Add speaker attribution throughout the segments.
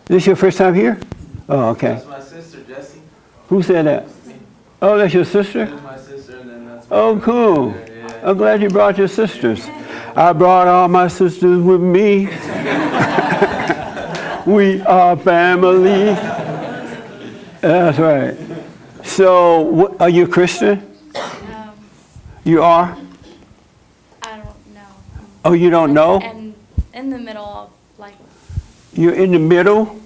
Speaker 1: This your first time here? Oh, okay.
Speaker 2: That's my sister, Jessie.
Speaker 1: Who said that?
Speaker 2: Me.
Speaker 1: Oh, that's your sister?
Speaker 2: That's my sister, and then that's my
Speaker 1: Oh, cool.
Speaker 2: yeah.
Speaker 1: I'm glad you brought your sisters. I brought all my sisters with me. We are family. That's right. So, are you a Christian? You are?
Speaker 3: I don't know.
Speaker 1: Oh, you don't know?
Speaker 3: And in the middle of, like...
Speaker 1: You're in the middle?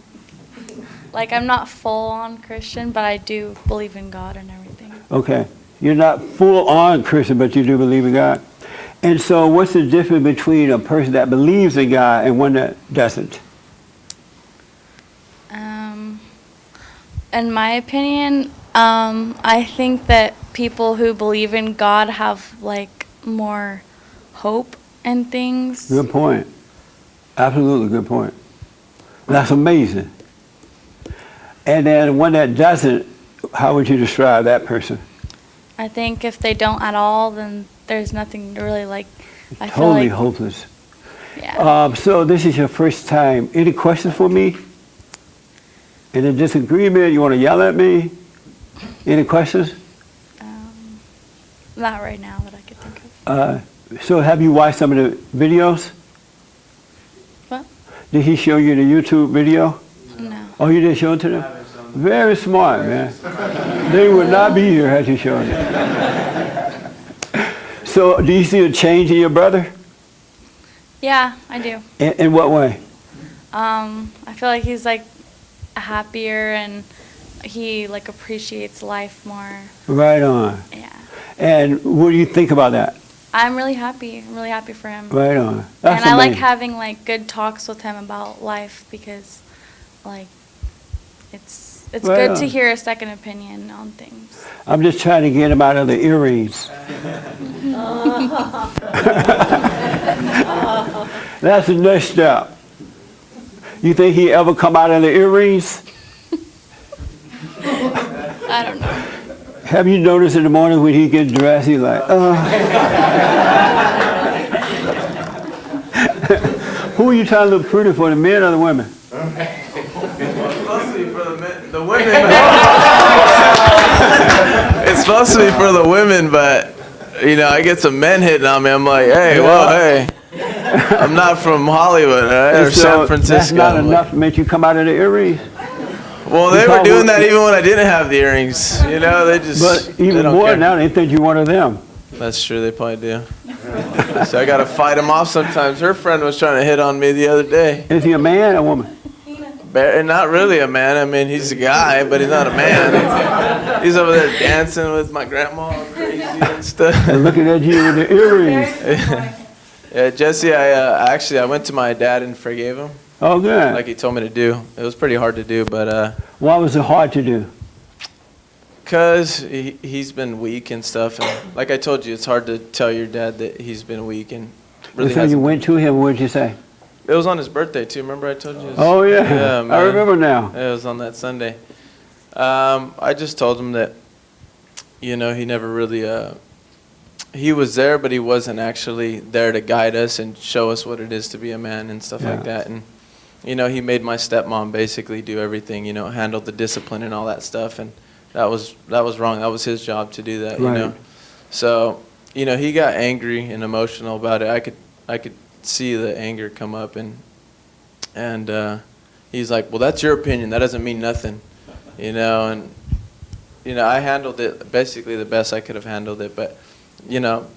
Speaker 3: Like, I'm not full-on Christian, but I do believe in God and everything.
Speaker 1: Okay. You're not full-on Christian, but you do believe in God. And so what's the difference between a person that believes in God and one that doesn't?
Speaker 3: In my opinion, I think that people who believe in God have, like, more hope and things.
Speaker 1: Good point. Absolutely good point. That's amazing. And then one that doesn't, how would you describe that person?
Speaker 3: I think if they don't at all, then there's nothing really, like, I
Speaker 1: Totally
Speaker 3: feel like,
Speaker 1: hopeless.
Speaker 3: yeah.
Speaker 1: So this is your first time. Any questions for me? Any disagreement? You want to yell at me? Any questions?
Speaker 3: Not right now that I could think of.
Speaker 1: So have you watched some of the videos?
Speaker 3: What?
Speaker 1: Did he show you the YouTube video?
Speaker 3: No.
Speaker 1: Oh, you didn't show it to them? Very smart, man. They would not be here had you shown it. So do you see a change in your brother?
Speaker 3: Yeah, I do.
Speaker 1: In what way?
Speaker 3: I feel like he's, like, happier and he, like, appreciates life more.
Speaker 1: Right on.
Speaker 3: Yeah.
Speaker 1: And what do you think about that?
Speaker 3: I'm really happy. I'm really happy for him.
Speaker 1: Right on. That's
Speaker 3: And I like
Speaker 1: amazing.
Speaker 3: having, like, good talks with him about life because, like, it's
Speaker 1: Right
Speaker 3: good
Speaker 1: on.
Speaker 3: to hear a second opinion on things.
Speaker 1: I'm just trying to get him out of the earrings. That's the next step. You think he ever come out of the earrings?
Speaker 3: I don't know.
Speaker 1: Have you noticed in the morning when he gets dressed, he's like, Who are you trying to look pretty for, the men or the women?
Speaker 2: It's supposed to be for the women. It's supposed to be for the women, but you know, I get some men hitting on me. I'm like, hey, well, hey, I'm not from Hollywood, right? Or
Speaker 1: So
Speaker 2: San Francisco.
Speaker 1: that's not
Speaker 2: I'm
Speaker 1: enough to make you come out of the earrings.
Speaker 2: Well, they were doing that even when I didn't have the earrings. You know, they just.
Speaker 1: But
Speaker 2: they
Speaker 1: even
Speaker 2: don't
Speaker 1: more
Speaker 2: care.
Speaker 1: now, they think you're one of them.
Speaker 2: That's true. They probably do. So I gotta fight them off sometimes. Her friend was trying to hit on me the other day.
Speaker 1: Is he a man or a woman?
Speaker 2: Not really a man. I mean, he's a guy, but he's not a man. He's over there dancing with my grandma all crazy and stuff.
Speaker 1: And looking at you with the earrings.
Speaker 2: Yeah, Jesse, I went to my dad and forgave him,
Speaker 1: Oh, good.
Speaker 2: like he told me to do. It was pretty hard to do, but
Speaker 1: Why was it hard to do?
Speaker 2: because he's been weak and stuff. And like I told you, it's hard to tell your dad that he's been weak and really
Speaker 1: So you
Speaker 2: hasn't.
Speaker 1: went to him, what did you say?
Speaker 2: It was on his birthday, too. Remember I told you?
Speaker 1: Oh, yeah.
Speaker 2: Yeah,
Speaker 1: I
Speaker 2: man.
Speaker 1: remember now.
Speaker 2: It was on that Sunday. I just told him that, you know, he never really, he was there, but he wasn't actually there to guide us and show us what it is to be a man and stuff like that. And, you know, he made my stepmom basically do everything, you know, handle the discipline and all that stuff. And that was wrong. That was his job to do that, you know. So, you know, he got angry and emotional about it. I could see the anger come up, and he's like, well, that's your opinion, that doesn't mean nothing, you know. And you know, I handled it basically the best I could have handled it, but you know,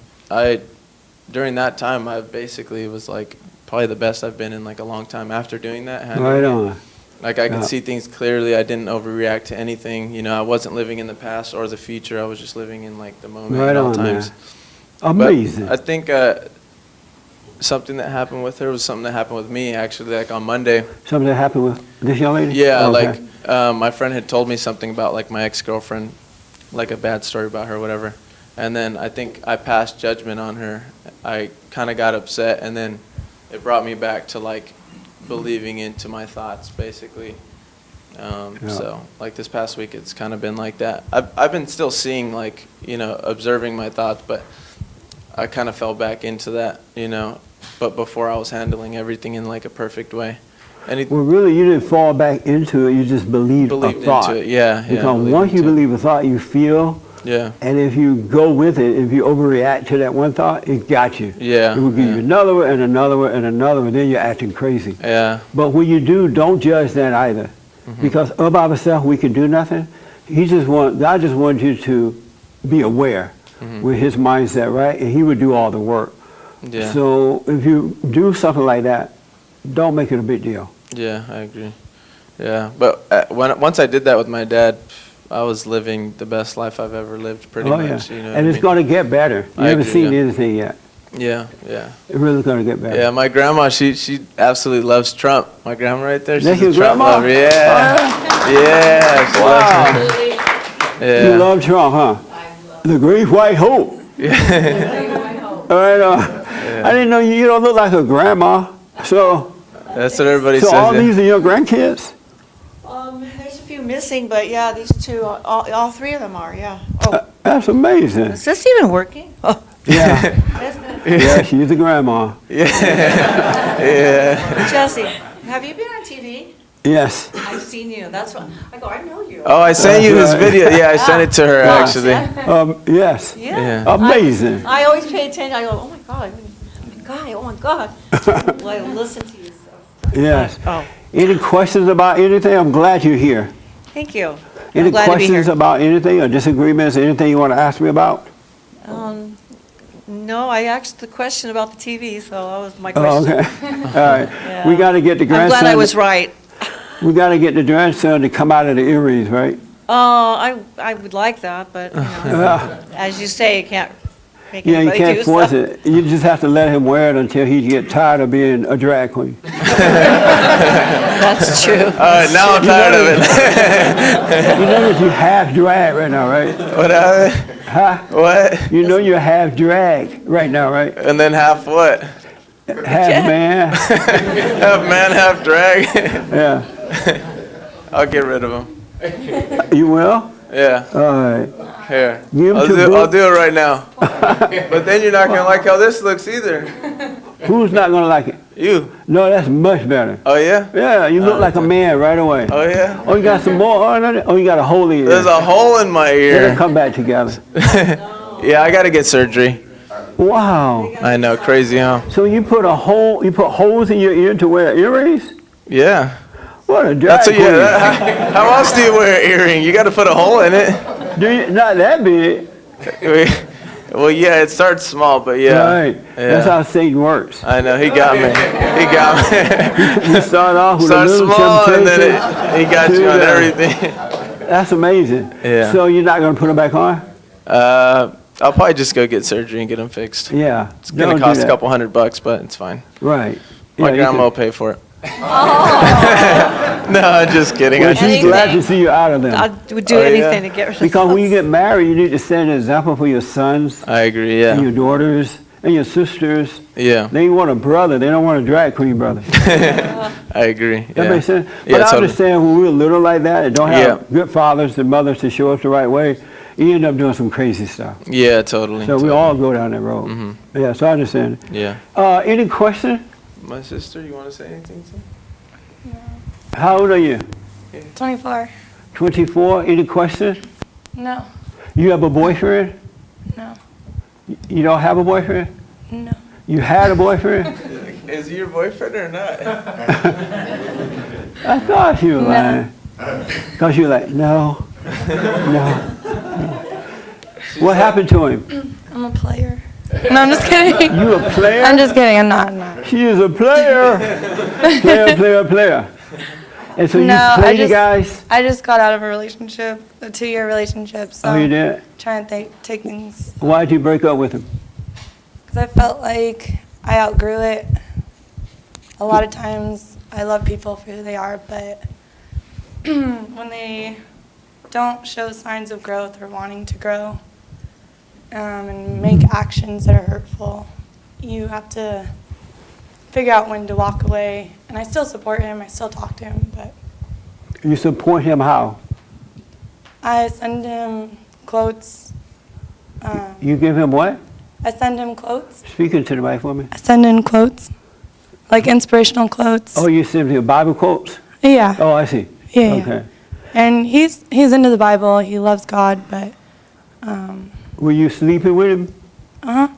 Speaker 2: during that time I basically was like probably the best I've been in like a long time after doing that.
Speaker 1: Right on.
Speaker 2: Like I could see things clearly. I didn't overreact to anything, you know. I wasn't living in the past or the future. I was just living in like the moment
Speaker 1: Right
Speaker 2: at all
Speaker 1: on,
Speaker 2: times.
Speaker 1: Amazing.
Speaker 2: But I think something that happened with her was something that happened with me actually, like on Monday.
Speaker 1: Something that happened with this young lady?
Speaker 2: Yeah,
Speaker 1: Okay.
Speaker 2: like my friend had told me something about like my ex-girlfriend, like a bad story about her or whatever. And then I think I passed judgment on her. I kind of got upset, and then it brought me back to like believing into my thoughts basically. So like this past week it's kind of been like that. I've been still seeing, like, you know, observing my thoughts, but I kind of fell back into that, you know. But before I was handling everything in like a perfect way.
Speaker 1: Well, really, you didn't fall back into it. You just believed a thought.
Speaker 2: into it. Yeah.
Speaker 1: Because
Speaker 2: believed
Speaker 1: once you
Speaker 2: into it.
Speaker 1: believe a thought, you feel.
Speaker 2: Yeah.
Speaker 1: And if you go with it, if you overreact to that one thought, it got you.
Speaker 2: Yeah.
Speaker 1: It will give you another one and another one and another one. Then you're acting crazy.
Speaker 2: Yeah.
Speaker 1: But when you do, don't judge that either. Because all by ourselves, we can do nothing. God just wants you to be aware with his mindset, right? And he would do all the work.
Speaker 2: Yeah.
Speaker 1: So if you do something like that, don't make it a big deal.
Speaker 2: Yeah, I agree. Yeah, but once I did that with my dad, I was living the best life I've ever lived, pretty much.
Speaker 1: Yeah.
Speaker 2: You know
Speaker 1: And it's going to get better. You haven't
Speaker 2: agree,
Speaker 1: seen
Speaker 2: yeah.
Speaker 1: anything yet.
Speaker 2: Yeah, yeah.
Speaker 1: It's really going to get better.
Speaker 2: Yeah, my grandma, she absolutely loves Trump. My grandma right there, she's
Speaker 1: That's
Speaker 2: a
Speaker 1: your
Speaker 2: Trump
Speaker 1: grandma?
Speaker 2: lover. Yeah. Yeah. She
Speaker 1: Wow.
Speaker 2: loves him.
Speaker 1: You
Speaker 2: Yeah.
Speaker 1: love Trump, huh? The Great White Hope. All right. I didn't know you don't look like a grandma. So
Speaker 2: That's what everybody
Speaker 1: so
Speaker 2: says.
Speaker 1: all
Speaker 2: yeah.
Speaker 1: these are your grandkids?
Speaker 4: There's a few missing, but yeah, these two, all three of them are, yeah. Oh,
Speaker 1: That's amazing.
Speaker 4: is this even working? Oh,
Speaker 1: Yeah.
Speaker 4: that's not-
Speaker 1: Yeah, she's a grandma.
Speaker 2: Yeah.
Speaker 4: Jesse, have you been on TV?
Speaker 1: Yes.
Speaker 4: I've seen you. That's what I go. I know you.
Speaker 2: Oh, I sent you his
Speaker 1: That's right.
Speaker 2: video. Yeah, I sent it to her
Speaker 4: Ah.
Speaker 2: actually.
Speaker 1: Yes.
Speaker 4: Yeah.
Speaker 2: Yeah.
Speaker 1: Amazing.
Speaker 4: I always pay attention. I go, oh my god, guy, oh my god. Well, I listen to you stuff.
Speaker 1: Yes.
Speaker 4: Oh,
Speaker 1: Any questions about anything? I'm glad you're here.
Speaker 4: thank you.
Speaker 1: Any
Speaker 4: I'm glad to be
Speaker 1: questions
Speaker 4: here.
Speaker 1: about anything or disagreements, anything you want to ask me about?
Speaker 4: No, I asked the question about the TV, so that was my
Speaker 1: Oh,
Speaker 4: question.
Speaker 1: okay. All right.
Speaker 4: Yeah.
Speaker 1: We got to get the
Speaker 4: I'm
Speaker 1: grandson.
Speaker 4: glad I was right.
Speaker 1: We got to get the grandson to come out of the earrings, right?
Speaker 4: I would like that, but, you know, as you say, you can't make
Speaker 1: Yeah, you
Speaker 4: anybody
Speaker 1: can't
Speaker 4: do
Speaker 1: force
Speaker 4: stuff.
Speaker 1: it. You just have to let him wear it until he get tired of being a drag queen.
Speaker 4: That's true.
Speaker 2: All right, now I'm tired of it.
Speaker 1: You know that you half drag right now, right?
Speaker 2: What happened?
Speaker 1: Huh?
Speaker 2: What?
Speaker 1: You know you're half drag right now, right?
Speaker 2: And then half what?
Speaker 1: Half man.
Speaker 2: Half man, half drag.
Speaker 1: Yeah.
Speaker 2: I'll get rid of him.
Speaker 1: You will?
Speaker 2: Yeah.
Speaker 1: All right.
Speaker 2: Here.
Speaker 1: Give him
Speaker 2: I'll
Speaker 1: to
Speaker 2: do
Speaker 1: Book.
Speaker 2: it right now. But then you're not gonna like how this looks either.
Speaker 1: Who's not gonna like it?
Speaker 2: You.
Speaker 1: No, that's much better.
Speaker 2: Oh yeah?
Speaker 1: Yeah, you look like a man right away.
Speaker 2: Oh yeah?
Speaker 1: Oh, you got some more on it? Oh, you got a hole in your
Speaker 2: There's
Speaker 1: ear.
Speaker 2: a hole in my
Speaker 1: It'll
Speaker 2: ear.
Speaker 1: come back together.
Speaker 2: Yeah, I gotta get surgery.
Speaker 1: Wow.
Speaker 2: I know, crazy, huh?
Speaker 1: So you put holes in your ear to wear earrings?
Speaker 2: Yeah.
Speaker 1: What a drag
Speaker 2: That's a,
Speaker 1: queen.
Speaker 2: yeah. How else do you wear an earring? You gotta put a hole in it.
Speaker 1: Do you, not that big.
Speaker 2: Well, yeah, it starts small, but yeah.
Speaker 1: Right.
Speaker 2: Yeah.
Speaker 1: That's how Satan works.
Speaker 2: I know, he got me. He got me.
Speaker 1: You start off with
Speaker 2: Start
Speaker 1: a little
Speaker 2: small and
Speaker 1: temptation.
Speaker 2: then he got you on
Speaker 1: Yeah.
Speaker 2: everything.
Speaker 1: That's amazing.
Speaker 2: Yeah.
Speaker 1: So you're not going to put them back on?
Speaker 2: I'll probably just go get surgery and get them fixed.
Speaker 1: Yeah.
Speaker 2: It's gonna
Speaker 1: Don't do
Speaker 2: cost a
Speaker 1: that.
Speaker 2: couple $100, but it's fine.
Speaker 1: Right.
Speaker 2: My
Speaker 1: Yeah, you
Speaker 2: grandma
Speaker 1: can-
Speaker 2: will pay for it. No, I'm just kidding.
Speaker 1: Well,
Speaker 2: I
Speaker 1: she's
Speaker 2: just,
Speaker 1: glad to see you out of them.
Speaker 4: I would do
Speaker 2: Oh, yeah.
Speaker 4: anything to get rid of
Speaker 1: Because when you
Speaker 4: those.
Speaker 1: get married, you need to set an example for your sons
Speaker 2: I agree,
Speaker 1: and
Speaker 2: yeah.
Speaker 1: your daughters and your sisters.
Speaker 2: Yeah,
Speaker 1: They want a brother. They don't want a drag queen brother.
Speaker 2: I agree.
Speaker 1: That
Speaker 2: Yeah.
Speaker 1: makes sense. But
Speaker 2: Yeah,
Speaker 1: I
Speaker 2: totally.
Speaker 1: understand when we were little like that and don't have
Speaker 2: Yeah.
Speaker 1: good fathers and mothers to show us the right way, you end up doing some crazy stuff.
Speaker 2: Yeah, totally.
Speaker 1: So we
Speaker 2: totally.
Speaker 1: all go down that road. Yeah, so I understand.
Speaker 2: Yeah.
Speaker 1: Any question?
Speaker 2: My sister, you want to say anything?
Speaker 1: How old are you?
Speaker 3: 24.
Speaker 1: 24. Any question?
Speaker 3: No.
Speaker 1: You have a boyfriend?
Speaker 3: No.
Speaker 1: You don't have a boyfriend?
Speaker 3: No.
Speaker 1: You had a boyfriend?
Speaker 2: Is he your boyfriend or not?
Speaker 1: I thought you were
Speaker 3: No.
Speaker 1: lying. Because you're like, no, no. What happened to him?
Speaker 3: I'm a player. No, I'm just kidding.
Speaker 1: You a player?
Speaker 3: I'm just kidding. I'm not. I'm not.
Speaker 1: She is a player. Player, player, player. And so
Speaker 3: No,
Speaker 1: you
Speaker 3: I
Speaker 1: play the
Speaker 3: just-
Speaker 1: guys?
Speaker 3: I just got out of a relationship, a 2-year relationship. So
Speaker 1: Oh, you did?
Speaker 3: trying to take things
Speaker 1: Why'd you break up with him?
Speaker 3: because I felt like I outgrew it. A lot of times I love people for who they are, but when they don't show signs of growth or wanting to grow and make actions that are hurtful, you have to figure out when to walk away. And I still support him. I still talk to him, but
Speaker 1: You support him how?
Speaker 3: I send him quotes.
Speaker 1: You give him what?
Speaker 3: I send him quotes.
Speaker 1: Speak into the mic for me.
Speaker 3: I send in quotes. like inspirational quotes.
Speaker 1: Oh, you send him Bible quotes?
Speaker 3: Yeah.
Speaker 1: Oh, I see.
Speaker 3: Yeah.
Speaker 1: Okay.
Speaker 3: And he's into the Bible. He loves God, but
Speaker 1: Were you sleeping with him?
Speaker 3: uh-huh.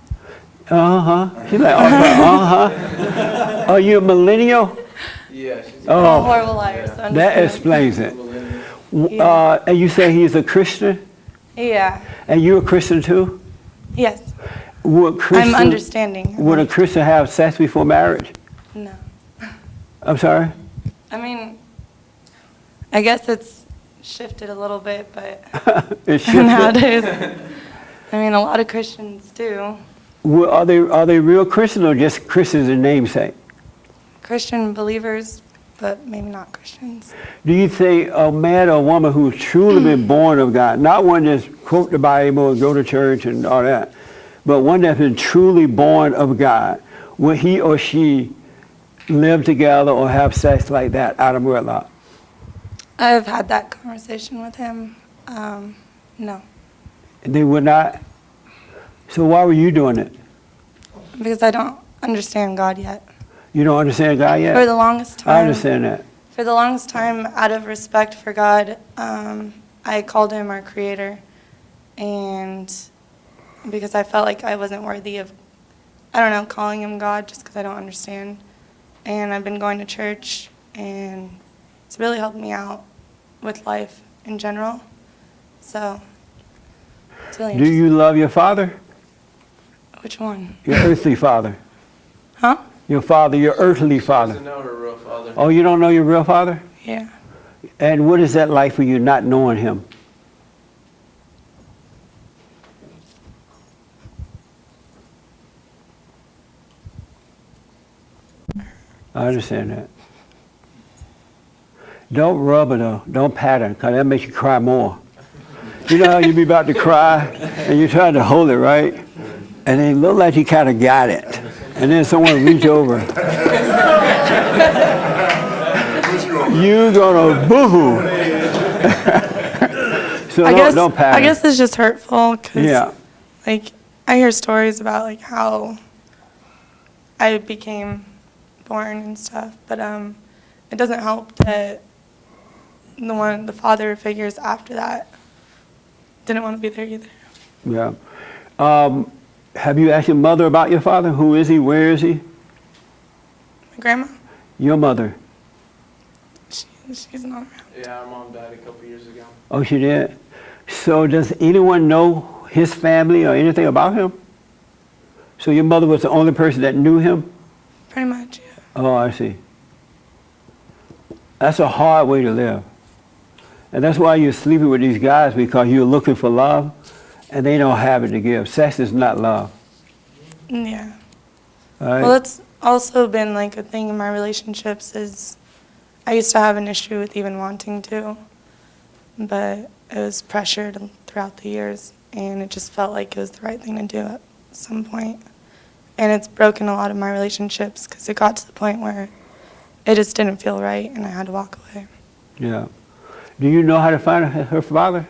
Speaker 1: Uh-huh. She's like, uh-huh. Are you a millennial?
Speaker 2: Yeah, she's
Speaker 3: I'm a
Speaker 1: Oh,
Speaker 3: horrible liar, so I'm
Speaker 1: that
Speaker 3: just
Speaker 1: explains it.
Speaker 3: Yeah.
Speaker 1: And you say he's a Christian?
Speaker 3: yeah.
Speaker 1: And you're a Christian too?
Speaker 3: Yes.
Speaker 1: Would Christian,
Speaker 3: I'm understanding.
Speaker 1: Would a Christian have sex before marriage?
Speaker 3: No.
Speaker 1: I'm sorry?
Speaker 3: I mean, I guess it's shifted a little bit, but
Speaker 1: It's shifted.
Speaker 3: nowadays, I mean, a lot of Christians do.
Speaker 1: Well, are they real Christians or just Christians in namesake?
Speaker 3: Christian believers, but maybe not Christians.
Speaker 1: Do you think a man or a woman who's truly been born of God, not one that's quote the Bible, go to church and all that, but one that's been truly born of God, will he or she live together or have sex like that out of wedlock?
Speaker 3: I've had that conversation with him. No,
Speaker 1: They would not? So why were you doing it?
Speaker 3: because I don't understand God yet.
Speaker 1: You don't understand God yet?
Speaker 3: For the longest time.
Speaker 1: I understand that.
Speaker 3: For the longest time, out of respect for God, I called him our creator. And because I felt like I wasn't worthy of, I don't know, calling him God just because I don't understand. And I've been going to church, and it's really helped me out with life in general. So, it's really
Speaker 1: Do
Speaker 3: interesting.
Speaker 1: you love your father?
Speaker 3: Which one?
Speaker 1: Your earthly father?
Speaker 3: Huh?
Speaker 1: Your father, your earthly
Speaker 2: doesn't
Speaker 1: father?
Speaker 2: know her real father.
Speaker 1: Oh, you don't know your real father?
Speaker 3: Yeah.
Speaker 1: And what is that like for you not knowing him? I understand that. Don't rub it though. Don't pat it, because that makes you cry more. You know how you be about to cry and you're trying to hold it, right? And it look like you kind of got it. And then someone reach over. You're gonna boo-hoo. So don't pat
Speaker 3: I
Speaker 1: it.
Speaker 3: guess it's just hurtful because,
Speaker 1: Yeah.
Speaker 3: like, I hear stories about like how I became born and stuff, but it doesn't help that the father figures after that didn't want to be there either.
Speaker 1: Yeah. Have you asked your mother about your father? Who is he? Where is he?
Speaker 3: My grandma,
Speaker 1: Your mother.
Speaker 3: she's not around.
Speaker 2: Yeah, our mom died a couple years ago.
Speaker 1: Oh, she did? So does anyone know his family or anything about him? So your mother was the only person that knew him?
Speaker 3: Pretty much, yeah.
Speaker 1: Oh, I see. That's a hard way to live. And that's why you're sleeping with these guys, because you're looking for love and they don't have it to give. Sex is not love.
Speaker 3: Yeah.
Speaker 1: All right?
Speaker 3: Well, it's also been like a thing in my relationships is I used to have an issue with even wanting to, but it was pressured throughout the years, and it just felt like it was the right thing to do at some point. And it's broken a lot of my relationships because it got to the point where it just didn't feel right, and I had to walk away.
Speaker 1: Yeah. Do you know how to find her father?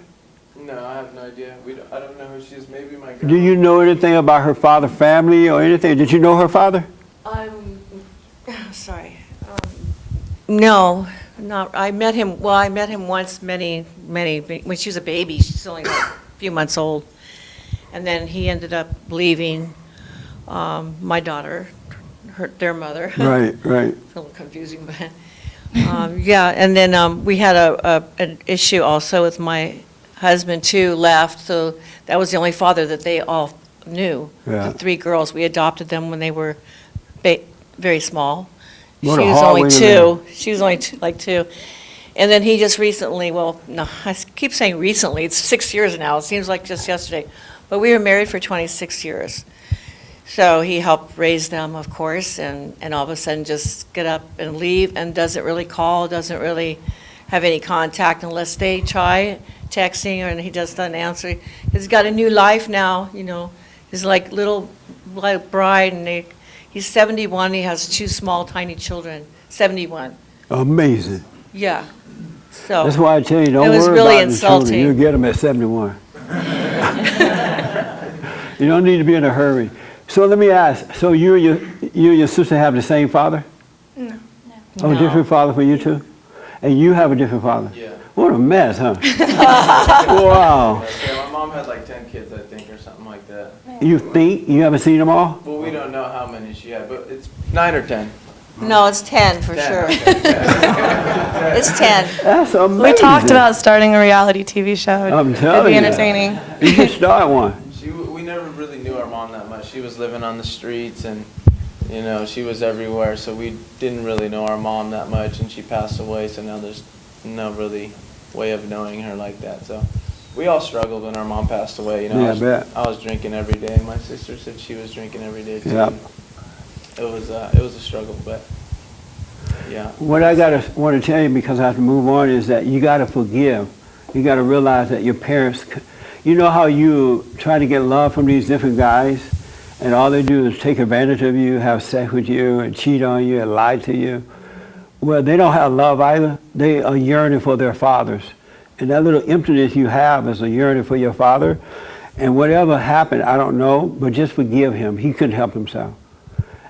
Speaker 2: No, I have no idea. I don't know who she is. Maybe my
Speaker 1: Do you know anything about her father family or anything? Did you know her father?
Speaker 4: Sorry. No, not. I met him. Well, I met him once, many, when she was a baby. She's only like a few months old, and then he ended up leaving my daughter, their mother.
Speaker 1: Right, right.
Speaker 4: It's a little confusing, but yeah. And then we had an issue also with my husband too. Left, so that was the only father that they all knew.
Speaker 1: Yeah.
Speaker 4: The 3 girls. We adopted them when they were very small.
Speaker 1: What
Speaker 4: She
Speaker 1: a
Speaker 4: was
Speaker 1: hard
Speaker 4: only
Speaker 1: way to
Speaker 4: 2.
Speaker 1: live.
Speaker 4: She was only like 2. And then he just recently, well, no, I keep saying recently. It's 6 years now. It seems like just yesterday. But we were married for 26 years. So he helped raise them, of course, and all of a sudden just get up and leave and doesn't really call, doesn't really have any contact unless they try texting, and he just doesn't answer. He's got a new life now, you know. He's like little bride, and he's 71. He has 2 small, tiny children. 71.
Speaker 1: Amazing.
Speaker 4: Yeah. So
Speaker 1: That's why I tell you, don't
Speaker 4: It was
Speaker 1: worry
Speaker 4: really
Speaker 1: about the children.
Speaker 4: insulting.
Speaker 1: You'll get them at 71. You don't need to be in a hurry. So let me ask, so you and your sister have the same father? Oh,
Speaker 4: No.
Speaker 1: different father for you too? And you have a different father?
Speaker 2: Yeah.
Speaker 1: What a mess, huh? Wow.
Speaker 2: Yeah, my mom had like 10 kids, I think, or something like that.
Speaker 1: You think? You haven't seen them all?
Speaker 2: Well, we don't know how many she had, but it's 9 or 10.
Speaker 4: No, it's 10 for
Speaker 2: 10,
Speaker 4: sure.
Speaker 2: okay.
Speaker 4: It's 10.
Speaker 1: That's amazing.
Speaker 3: We talked about starting a reality TV show.
Speaker 1: I'm
Speaker 3: It'd
Speaker 1: telling
Speaker 3: be
Speaker 1: you.
Speaker 3: entertaining.
Speaker 1: You should start one.
Speaker 2: We never really knew our mom that much. She was living on the streets and, you know, she was everywhere, so we didn't really know our mom that much, and she passed away, so now there's no really way of knowing her like that. So we all struggled when our mom passed away. You know,
Speaker 1: Yeah, I bet.
Speaker 2: I was drinking every day. My sister said she was drinking every day too.
Speaker 1: Yep.
Speaker 2: It was a struggle, but yeah.
Speaker 1: What I want to tell you, because I have to move on, is that you got to forgive. You got to realize that your parents, you know how you try to get love from these different guys, and all they do is take advantage of you, have sex with you, and cheat on you, and lie to you. Well, they don't have love either. They are yearning for their fathers. And that little emptiness you have is a yearning for your father. And whatever happened, I don't know, but just forgive him. He couldn't help himself.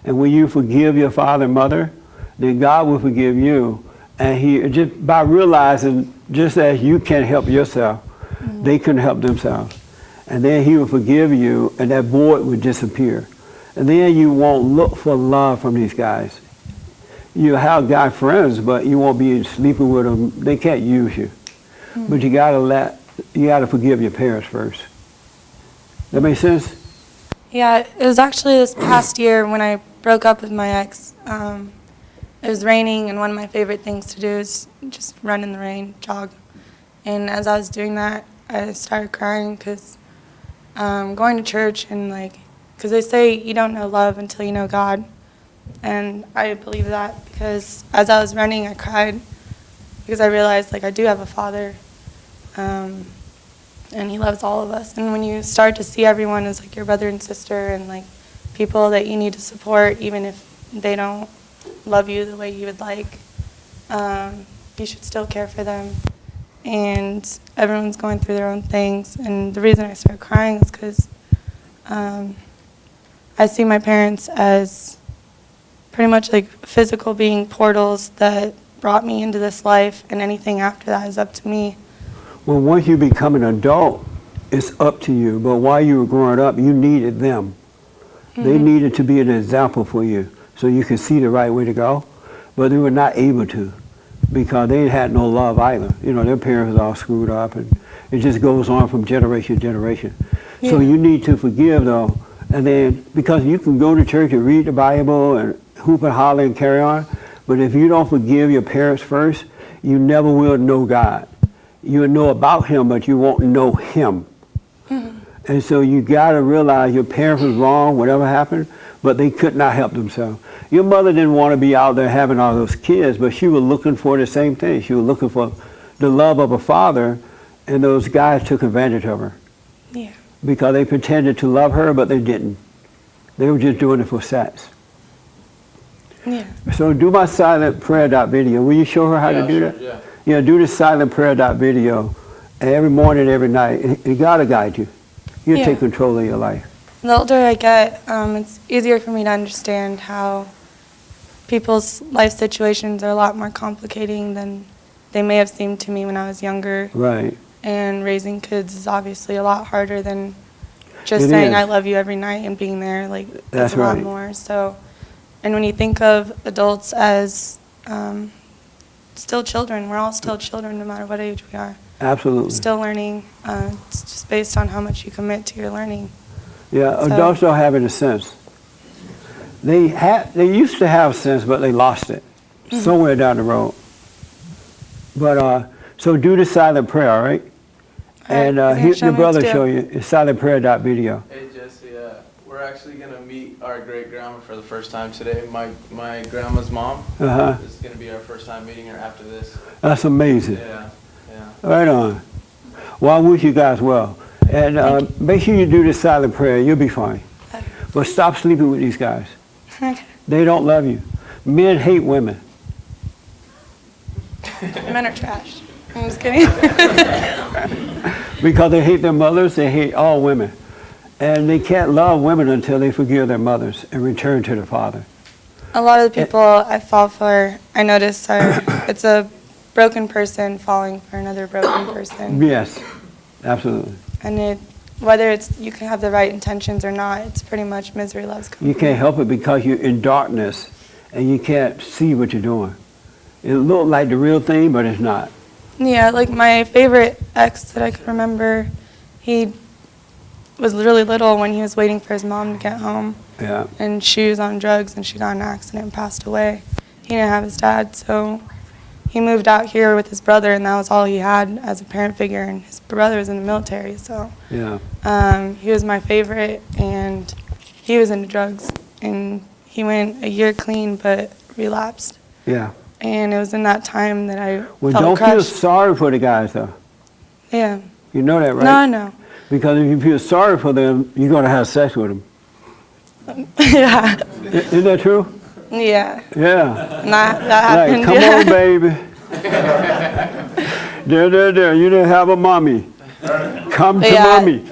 Speaker 1: And when you forgive your father and mother, then God will forgive you. And he, just by realizing, just as you can't help yourself, they couldn't help themselves. And then he will forgive you, and that void will disappear. And then you won't look for love from these guys. You have guy friends, but you won't be sleeping with them. They can't use you. But you gotta forgive your parents first. That make sense?
Speaker 3: Yeah, it was actually this past year when I broke up with my ex. It was raining, and one of my favorite things to do is just run in the rain, jog. And as I was doing that, I started crying because going to church and because they say you don't know love until you know God. And I believe that because as I was running, I cried because I realized I do have a father, and he loves all of us. And when you start to see everyone as your brother and sister and people that you need to support, even if they don't love you the way you would like, you should still care for them. And everyone's going through their own things. And the reason I started crying is because I see my parents as pretty much physical being portals that brought me into this life, and anything after that is up to me.
Speaker 1: Well, once you become an adult, it's up to you. But while you were growing up, you needed them. They needed to be an example for you so you could see the right way to go. But they were not able to because they had no love either. You know, their parents were all screwed up, and it just goes on from generation to generation.
Speaker 3: Yeah.
Speaker 1: So you need to forgive, though. And then, because you can go to church and read the Bible and hoop and holler and carry on, but if you don't forgive your parents first, you never will know God. You'll know about him, but you won't know him. And so you got to realize your parents was wrong, whatever happened, but they could not help themselves. Your mother didn't want to be out there having all those kids, but she was looking for the same thing. She was looking for the love of a father, and those guys took advantage of her.
Speaker 3: Yeah.
Speaker 1: Because they pretended to love her, but they didn't. They were just doing it for sex.
Speaker 3: Yeah.
Speaker 1: So do my silent prayer video. Will you show her how to do that?
Speaker 2: Yeah.
Speaker 1: Yeah, do the silent prayer video every morning, every night. And God will guide you. You'll
Speaker 3: Yeah.
Speaker 1: take control of your life.
Speaker 3: The older I get, it's easier for me to understand how people's life situations are a lot more complicating than they may have seemed to me when I was younger.
Speaker 1: Right.
Speaker 3: And raising kids is obviously a lot harder than just
Speaker 1: It
Speaker 3: saying
Speaker 1: is.
Speaker 3: I love you every night and being there.
Speaker 1: That's
Speaker 3: it's a lot
Speaker 1: right.
Speaker 3: more. So, and when you think of adults as still children, we're all still children no matter what age we are.
Speaker 1: Absolutely.
Speaker 3: Still learning. It's just based on how much you commit to your learning.
Speaker 1: Yeah,
Speaker 3: So-
Speaker 1: adults don't have any sense. They used to have sense, but they lost it somewhere down the road. But so do the silent prayer, all right? And
Speaker 3: All right, he's gonna
Speaker 1: your brother
Speaker 3: show
Speaker 1: show
Speaker 3: me
Speaker 1: you it's silentprayer.video.
Speaker 2: Hey Jesse, we're actually gonna meet our great grandma for the first time today. My grandma's mom.
Speaker 1: Uh-huh.
Speaker 2: This is gonna be our first time meeting her after this.
Speaker 1: That's amazing.
Speaker 2: Yeah.
Speaker 1: Right on. Well, I wish you guys well. And make sure you do this silent prayer. You'll be fine. But stop sleeping with these guys. They don't love you. Men hate women.
Speaker 3: Men are trash. I'm just kidding.
Speaker 1: Because they hate their mothers, they hate all women. And they can't love women until they forgive their mothers and return to the Father.
Speaker 3: A lot of the people I fall for, I notice it's a broken person falling for another broken person.
Speaker 1: Yes, absolutely.
Speaker 3: And whether you can have the right intentions or not, it's pretty much misery loves company.
Speaker 1: You can't help it because you're in darkness and you can't see what you're doing. It looks like the real thing, but it's not.
Speaker 3: Yeah, like my favorite ex that I could remember, he was really little when he was waiting for his mom to get home.
Speaker 1: Yeah.
Speaker 3: And she was on drugs and she got in an accident and passed away. He didn't have his dad, so he moved out here with his brother, and that was all he had as a parent figure, and his brother was in the military, so
Speaker 1: Yeah.
Speaker 3: he was my favorite, and he was into drugs, and he went a year clean but relapsed.
Speaker 1: Yeah.
Speaker 3: And it was in that time that I
Speaker 1: Well,
Speaker 3: felt
Speaker 1: don't feel
Speaker 3: crushed.
Speaker 1: sorry for the guys, though.
Speaker 3: Yeah.
Speaker 1: You know that, right?
Speaker 3: No, I know.
Speaker 1: Because if you feel sorry for them, you're going to have sex with them.
Speaker 3: Yeah.
Speaker 1: Isn't that true?
Speaker 3: Yeah.
Speaker 1: Yeah.
Speaker 3: And that happened.
Speaker 1: Like, come
Speaker 3: yeah.
Speaker 1: on, baby. There. You didn't have a mommy. Come to
Speaker 3: Yeah.
Speaker 1: mommy.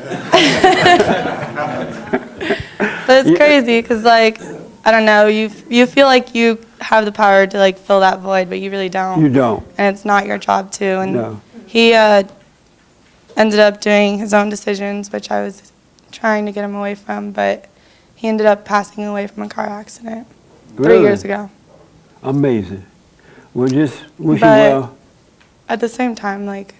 Speaker 3: But it's crazy because, like, I don't know, you feel like you have the power to, like, fill that void, but you really don't.
Speaker 1: You don't.
Speaker 3: And it's not your job to. And
Speaker 1: No.
Speaker 3: he ended up doing his own decisions, which I was trying to get him away from, but he ended up passing away from a car accident 3
Speaker 1: Really?
Speaker 3: years ago.
Speaker 1: Amazing. We'll just wish you
Speaker 3: But
Speaker 1: well.
Speaker 3: at the same time, like,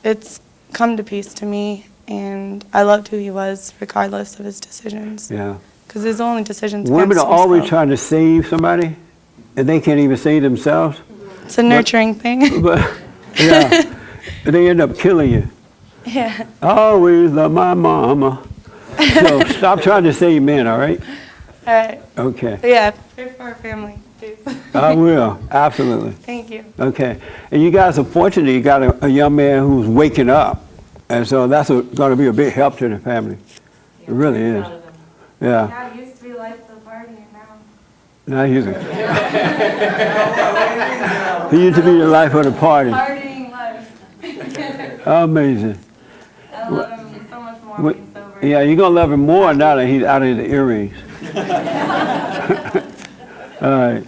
Speaker 3: it's come to peace to me, and I loved who he was regardless of his decisions.
Speaker 1: Yeah.
Speaker 3: Because his only decisions
Speaker 1: Women
Speaker 3: against
Speaker 1: are always
Speaker 3: himself.
Speaker 1: trying to save somebody, and they can't even save themselves.
Speaker 3: It's a nurturing thing.
Speaker 1: But, yeah, they end up killing you.
Speaker 3: Yeah.
Speaker 1: I always love my mama. So stop trying to save men, all right?
Speaker 3: All right.
Speaker 1: Okay.
Speaker 3: But yeah, pray for our family, please.
Speaker 1: I will, absolutely.
Speaker 3: Thank you.
Speaker 1: Okay. And you guys are fortunate you got a young man who's waking up. And so that's going to be a big help to the family. It really is. Yeah.
Speaker 3: Yeah, it used to be like the party, and now.
Speaker 1: Now he's he used to be the life of the party.
Speaker 3: Partying life.
Speaker 1: Amazing.
Speaker 3: I love him so much more
Speaker 1: Well,
Speaker 3: when he's sober.
Speaker 1: Yeah, you're going to love him more now that he's out of the earrings. All right.